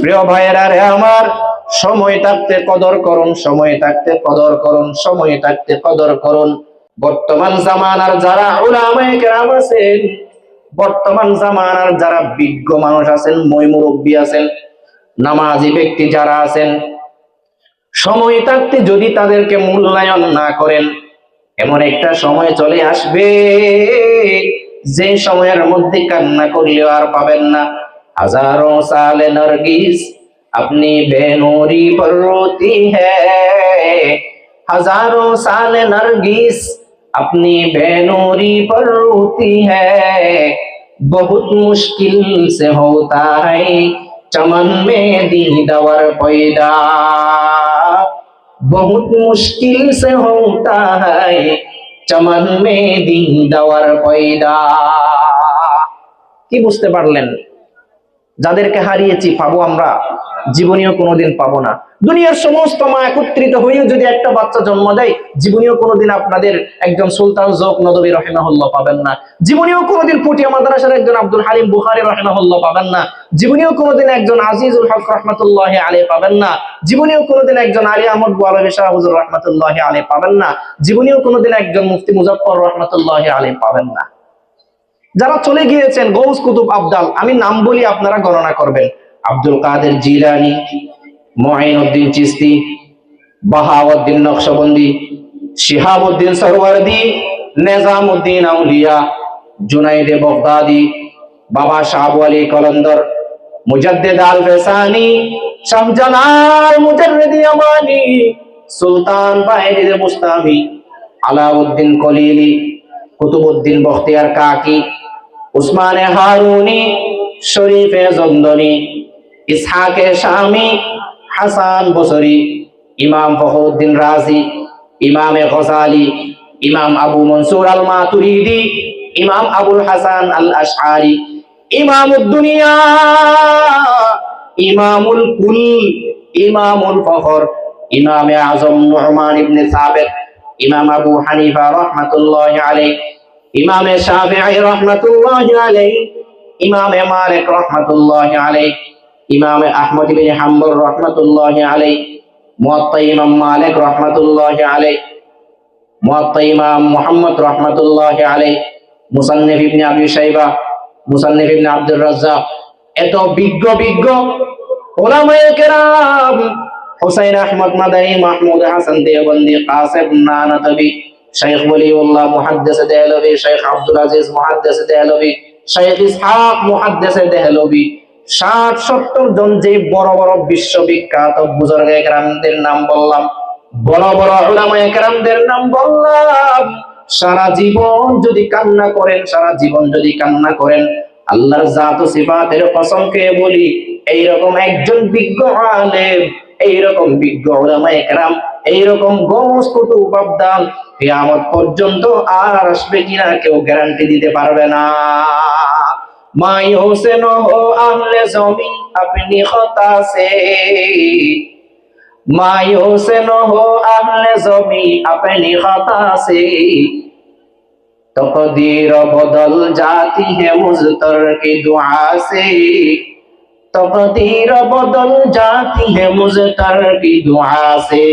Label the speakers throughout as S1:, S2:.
S1: প্রিয় ভাইয়েরা রে আমার, সময় থাকতে কদর করুন, সময় থাকতে কদর করুন, সময় থাকতে কদর করুন। বর্তমান জামানার যারা উলামায়ে কেরাম আছেন, বর্তমান জামানার যারা বিজ্ঞ মানুষ আছেন, মুরব্বী আছেন, নামাজি ব্যক্তি যারা আছেন, সময় থাকতে যদি তাদেরকে মূল্যায়ন না করেন, এমন একটা সময় চলে আসবে যে সময়ের মধ্যে কান্না করলেও আর পাবেন না। হাজারোं साल नरगिस अपनी बेनूरी पर रोती है, हजारों साल नरगिस अपनी बेनूरी पर रोती है, बहुत मुश्किल से होता है चमन में दीदार पैदा, बहुत मुश्किल से होता है चमन में दीदार पैदा। কি বুঝতে পারলেন? যাদেরকে হারিয়েছি পাবো আমরা, জীবনীয় কোনোদিন পাবো না। দুনিয়ার সমস্ত মা একত্রিত হয়েও যদি একটা বাচ্চা জন্ম দেয়, জীবনীয় কোনোদিন আপনাদের একজন সুলতান জোক নদভী রাহিমাহুল্লাহ পাবেন না। জীবনীয় কোনোদিন পুটিয়া মাদ্রাসার একজন আব্দুল হালিম বুখারী রাহিমাহুল্লাহ পাবেন না। জীবনীয় কোনোদিন একজন আজিজুল হক রাহমাতুল্লাহি আলাইহি পাবেন না। জীবনীয় কোনোদিন একজন আলী আহমদ বুয়ালবী শাহ হুজুর রাহমাতুল্লাহি আলাইহি পাবেন না। জীবনীয় কোনোদিন একজন মুফতি মুজাফফর রাহমাতুল্লাহি আলাইহি পাবেন না। যারা চলে গিয়েছেন গৌস কুতুব আবদাল, আমি নাম বলি আপনারা গণনা করবেন। আব্দুল কাদের জিলানী, মুঈনুদ্দিন চিশতি, বাহাউদ্দিন নকশবন্দি, শিহাবুদ্দিন সরওয়ার্দি, নিজামউদ্দিন আউলিয়া, জুনাইদে বাগদাদি, বাবা শাহ ওয়ালি কলন্দর, মুজাদ্দিদ আল ফেসানি, শাহজালাল মুজাররিদ ইয়ামানি, সুলতান বাহির মুস্তামি, আলাউদ্দিন কলিলি, কুতুবউদ্দিন বখতিয়ার কাকি, উসমানে হারুনি, শরীফে জন্দনি, ইসহাকে শামি, হাসান বসরি, ইমাম ফখরুদ্দিন রাজি, ইমামে গজালি, ইমাম আবু মনসুর আল মাতুরিদি, ইমাম আবুল হাসান আল আশআরি, ইমামুদ দুনিয়া, ইমামুল কুল, ইমামুল ফখর, ইমামে আজম নুমান ইবনে সাবিত, ইমাম আবু হানিফা রাহমাতুল্লাহি আলাইহি, ইমামে শাফিঈ রাহমাতুল্লাহি আলাইহি, ইমামে মালিক রাহমাতুল্লাহি আলাইহি, ইমামে আহমদ ইবনে হাম্বল রাহমাতুল্লাহি আলাইহি, মুয়াত্তা ইমাম মালিক রাহমাতুল্লাহি আলাইহি, মুয়াত্তা ইমাম মুহাম্মদ রাহমাতুল্লাহি আলাইহি, মুসান্নিফ ইবনে আবি শাইবা, মুসান্নিফ ইবনে আব্দুর রাজ্জাক, এত বিজ্ঞ উলামায়ে কেরাম, হুসাইন আহমদ মাদানী, মাহমুদ হাসান দেওবন্দি, কাসিম নানাতবি, শাইখ ওলিউল্লাহ মুহাদ্দিস দেহলভি, শাইখ আব্দুল আজিজ মুহাদ্দিস দেহলভি, শাইখ ইসহাক মুহাদ্দিস দেহলভি, 60-70 জন যে বড় বড় বিশ্ববিখ্যাত বুজুর্গে কেরামদের নাম বললাম, বড় বড় উলামায়ে কেরামদের নাম বললাম, সারা জীবন যদি কান্না করেন, সারা জীবন যদি কান্না করেন, আল্লাহর জাত ও সিফাতের কসম খেয়ে বলি, এইরকম একজন বিজ্ঞ আলেম, এইরকম বিজ্ঞ উলামায়ে কেরাম, এইরকম গৌস কুতুব আবদাল কিয়ামত পর্যন্ত আর আসবে কিনা কেউ গ্যারান্টি দিতে পারবে না। मायूस न हो अहले ज़मी अपनी खता से, मायूस न हो अहले ज़मी अपनी खता से, तकदीर बदल जाती है मुज़तर की दुआ से, तकदीर बदल जाती है मुज़तर की दुआ से,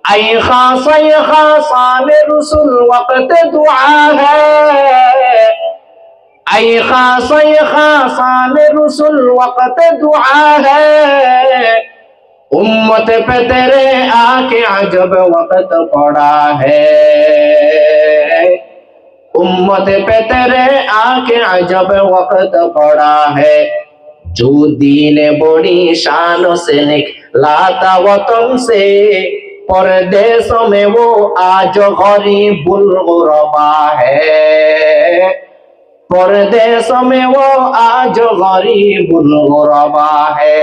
S1: ऐ खासान रसूल वक्त दुआ है, ऐ खासान रसूल वक्त दुआ है, उम्मत पे तेरे आके अजब वक्त पड़ा है, उम्मत पे तेरे आके अजब वक्त पड़ा है, जो दीन बड़ी शान से निकला था वतन से, परदेशों में वो आज गरीबुल गुरबा है, परदेशों में वो आज गरीबुल गुरबा है।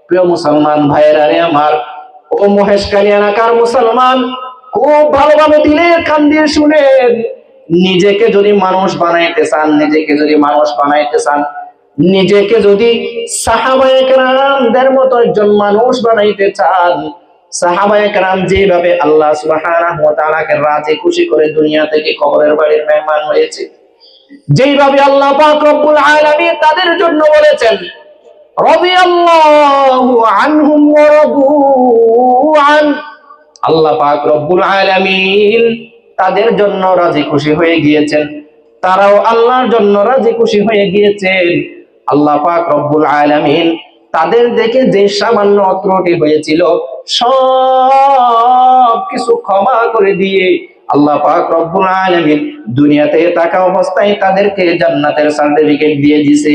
S1: প্রিয় মুসলমান ভাইরা রে আমার, ও মহেশখালী এলাকার মুসলমান, খুব ভালোভাবে দিলের কান দিয়ে শুনেন। নিজেকে যদি মানুষ বানাইতে চান, নিজেকে যদি মানুষ বানাইতে চান, নিজেকে যদি সাহাবায়ে কেরামদের মতো একজন মানুষ বানাইতে চান, সাহাবায়ে কেরাম যেভাবে আল্লাহ সুবহানাহু ওয়া তাআলাকে রাজি খুশি করে দুনিয়া থেকে কবরের বাড়ির মেহমান হয়েছে, যেইভাবে আল্লাহ পাক রব্বুল আলামিন তাদের জন্য বলেছেন রাদিয়াল্লাহু আনহুম ওয়া রাদু আন, আল্লাহ পাক রব্বুল আলামিন তাদের জন্য রাজি খুশি হয়ে গিয়েছেন, তারাও আল্লাহর জন্য রাজি খুশি হয়ে গিয়েছেন। আল্লাহ পাক রব্বুল আলামিন তাদের দেখে যে সামান্য ত্রুটি হয়েছিল সব কিছু ক্ষমা করে দিয়ে আল্লাহ পাক রব্বুল আলামিন দুনিয়াতে থাকা অবস্থায় তাদেরকে জান্নাতের সার্টিফিকেট দিয়ে দিয়েছে।